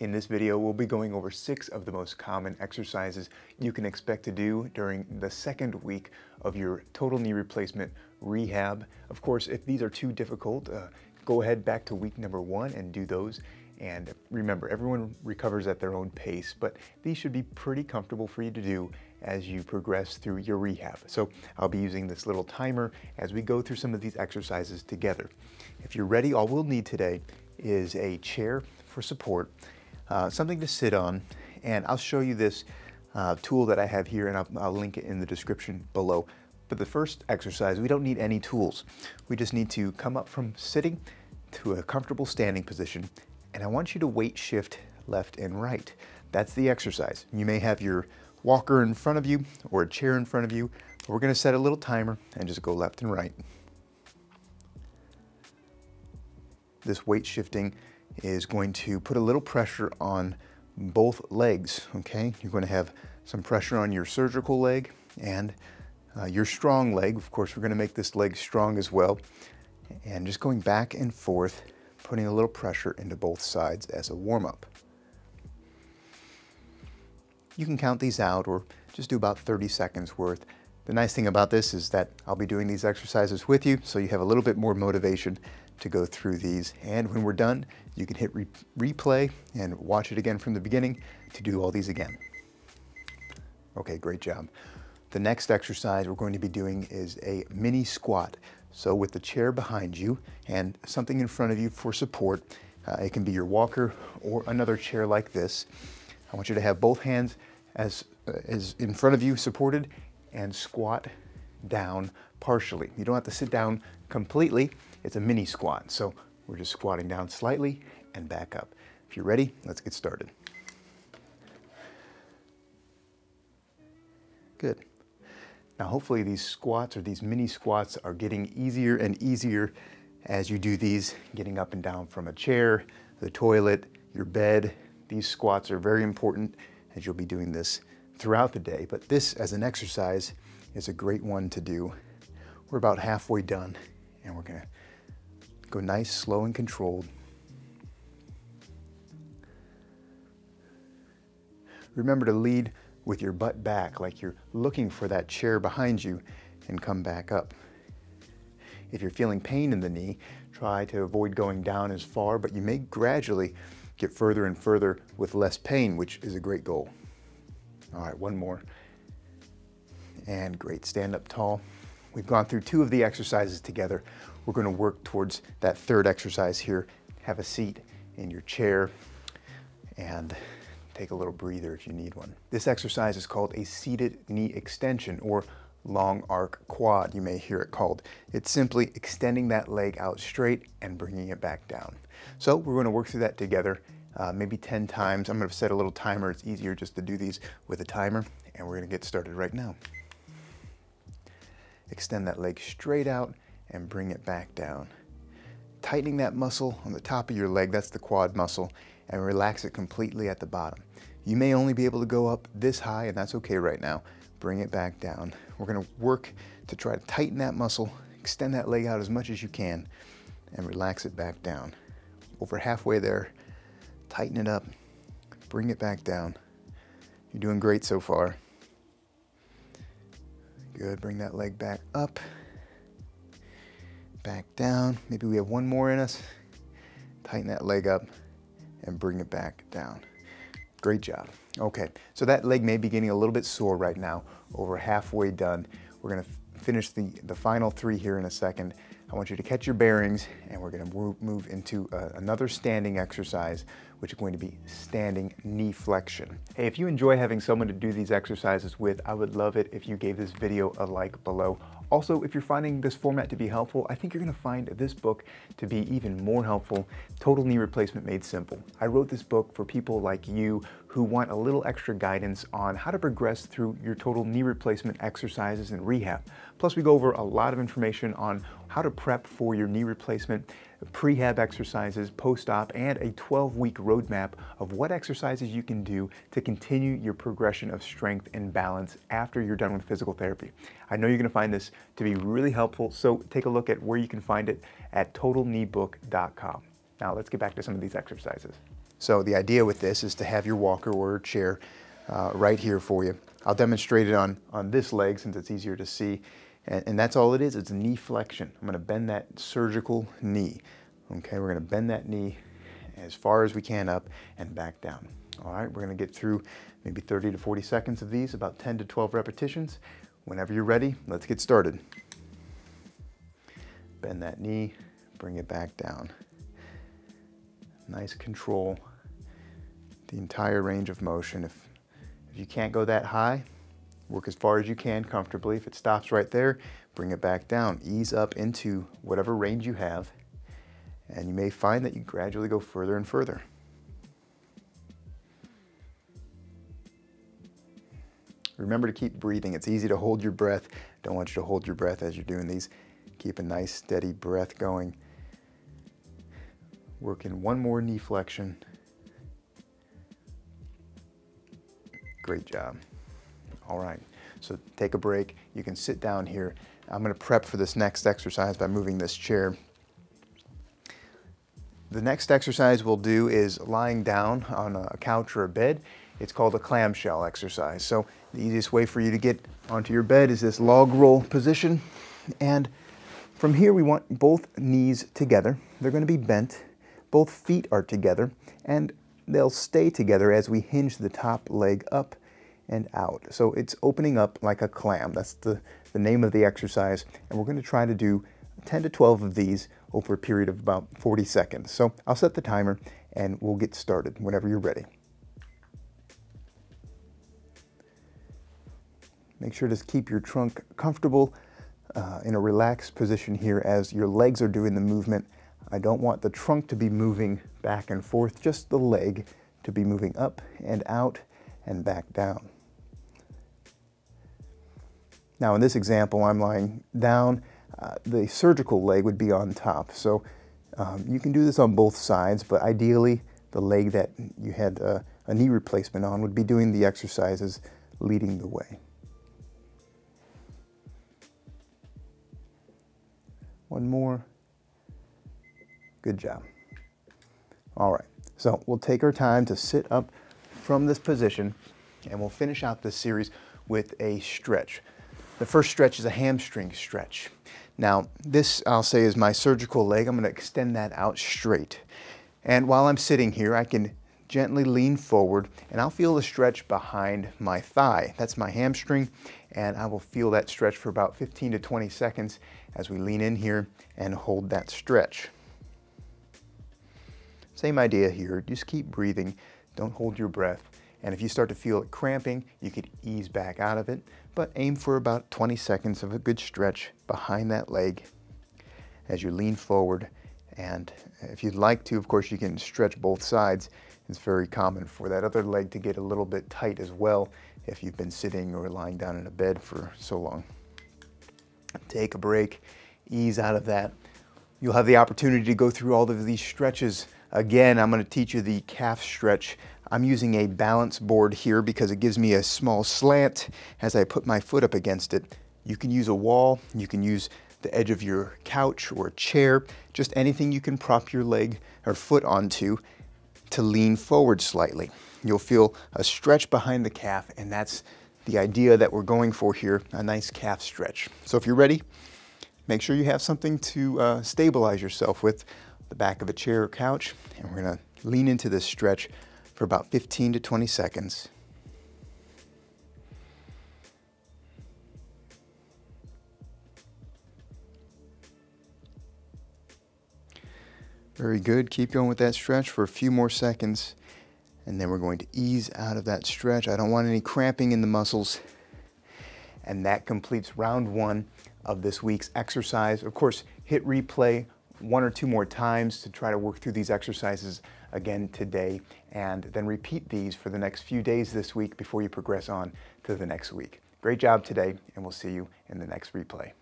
In this video, we'll be going over 6 of the most common exercises you can expect to do during the second week of your total knee replacement rehab. Of course, if these are too difficult, go ahead back to week number 1 and do those. And remember, everyone recovers at their own pace, but these should be pretty comfortable for you to do as you progress through your rehab. So I'll be using this little timer as we go through some of these exercises together. If you're ready, all we'll need today is a chair for support, something to sit on, and I'll show you this tool that I have here, and I'll link it in the description below. But the first exercise, we don't need any tools. We just need to come up from sitting to a comfortable standing position, and I want you to weight shift left and right. That's the exercise. You may have your walker in front of you or a chair in front of you. We're going to set a little timer and just go left and right. This weight shifting is going to put a little pressure on both legs, okay? You're going to have some pressure on your surgical leg and your strong leg. Of course, we're going to make this leg strong as well. And just going back and forth, putting a little pressure into both sides as a warm-up. You can count these out or just do about 30 seconds worth. The nice thing about this is that I'll be doing these exercises with you, so you have a little bit more motivation to go through these. And when we're done, you can hit replay and watch it again from the beginning to do all these again. Okay, great job. The next exercise we're going to be doing is a mini squat. So with the chair behind you and something in front of you for support, it can be your walker or another chair like this. I want you to have both hands as in front of you supported and squat down partially. You don't have to sit down completely. It's a mini squat. So we're just squatting down slightly and back up. If you're ready, let's get started. Good. Now hopefully these squats or these mini squats are getting easier and easier as you do these, getting up and down from a chair, the toilet, your bed. These squats are very important as you'll be doing this throughout the day, but this as an exercise is a great one to do. We're about halfway done and we're gonna go nice, slow and controlled. Remember to lead with your butt back, like you're looking for that chair behind you, and come back up. If you're feeling pain in the knee, try to avoid going down as far, but you may gradually get further and further with less pain, which is a great goal. All right, one more. And great, stand up tall. We've gone through 2 of the exercises together. We're going to work towards that third exercise here. Have a seat in your chair and take a little breather if you need one. This exercise is called a seated knee extension, or long arc quad, you may hear it called. It's simply extending that leg out straight and bringing it back down. So we're going to work through that together, maybe 10 times. I'm going to set a little timer. It's easier just to do these with a timer, and we're going to get started right now. Extend that leg straight out and bring it back down. Tightening that muscle on the top of your leg, that's the quad muscle, and relax it completely at the bottom. You may only be able to go up this high, and that's okay right now. Bring it back down. We're gonna work to try to tighten that muscle, extend that leg out as much as you can, and relax it back down. Over halfway there, tighten it up, bring it back down. You're doing great so far. Good, bring that leg back up, back down. Maybe we have one more in us. Tighten that leg up and bring it back down. Great job. Okay, so that leg may be getting a little bit sore right now. Over halfway done. We're gonna finish the final 3 here in a second. I want you to catch your bearings, and we're gonna move into another standing exercise, which is going to be standing knee flexion. Hey, if you enjoy having someone to do these exercises with, I would love it if you gave this video a like below. Also, if you're finding this format to be helpful, I think you're gonna find this book to be even more helpful, Total Knee Replacement Made Simple. I wrote this book for people like you who want a little extra guidance on how to progress through your total knee replacement exercises and rehab. Plus, we go over a lot of information on how to prep for your knee replacement, prehab exercises, post-op, and a 12-week roadmap of what exercises you can do to continue your progression of strength and balance after you're done with physical therapy. I know you're going to find this to be really helpful, so take a look at where you can find it at totalkneebook.com. Now let's get back to some of these exercises. So the idea with this is to have your walker or chair right here for you. I'll demonstrate it on this leg since it's easier to see. And that's all it is. It's a knee flexion. I'm going to bend that surgical knee. Okay, we're going to bend that knee as far as we can up and back down. All right, we're going to get through maybe 30 to 40 seconds of these, about 10 to 12 repetitions. Whenever you're ready, let's get started. Bend that knee, bring it back down. Nice control, the entire range of motion. If you can't go that high, work as far as you can comfortably. If it stops right there, bring it back down. Ease up into whatever range you have, and you may find that you gradually go further and further. Remember to keep breathing. It's easy to hold your breath. Don't want you to hold your breath as you're doing these. Keep a nice steady breath going. Working one more knee flexion. Great job. All right, so take a break. You can sit down here. I'm going to prep for this next exercise by moving this chair. The next exercise we'll do is lying down on a couch or a bed. It's called a clamshell exercise. So the easiest way for you to get onto your bed is this log roll position. And from here we want both knees together. They're going to be bent. Both feet are together, and they'll stay together as we hinge the top leg up and out. So it's opening up like a clam. That's the name of the exercise. And we're going to try to do 10 to 12 of these over a period of about 40 seconds. So I'll set the timer and we'll get started whenever you're ready. Make sure to keep your trunk comfortable in a relaxed position here as your legs are doing the movement. I don't want the trunk to be moving back and forth, just the leg to be moving up and out and back down. Now in this example, I'm lying down. The surgical leg would be on top. So you can do this on both sides, but ideally the leg that you had a knee replacement on would be doing the exercises, leading the way. One more. Good job. All right, so we'll take our time to sit up from this position and we'll finish out this series with a stretch. The first stretch is a hamstring stretch. Now, this I'll say is my surgical leg. I'm going to extend that out straight. And while I'm sitting here, I can gently lean forward and I'll feel the stretch behind my thigh. That's my hamstring, and I will feel that stretch for about 15 to 20 seconds as we lean in here and hold that stretch. Same idea here, just keep breathing, don't hold your breath. And if you start to feel it cramping, you could ease back out of it, but aim for about 20 seconds of a good stretch behind that leg as you lean forward. And if you'd like to, of course, you can stretch both sides. It's very common for that other leg to get a little bit tight as well if you've been sitting or lying down in a bed for so long. Take a break, ease out of that. You'll have the opportunity to go through all of these stretches. Again, I'm going to teach you the calf stretch. I'm using a balance board here because it gives me a small slant as I put my foot up against it. You can use a wall, you can use the edge of your couch or a chair, just anything you can prop your leg or foot onto to lean forward slightly. You'll feel a stretch behind the calf, and that's the idea that we're going for here, a nice calf stretch. So if you're ready, make sure you have something to stabilize yourself with, the back of a chair or couch, and we're going to lean into this stretch for about 15 to 20 seconds. Very good. Keep going with that stretch for a few more seconds, and then we're going to ease out of that stretch. I don't want any cramping in the muscles. And that completes round one of this week's exercise. Of course, hit replay 1 or 2 more times to try to work through these exercises again today, and then repeat these for the next few days this week before you progress on to the next week. Great job today, and we'll see you in the next replay.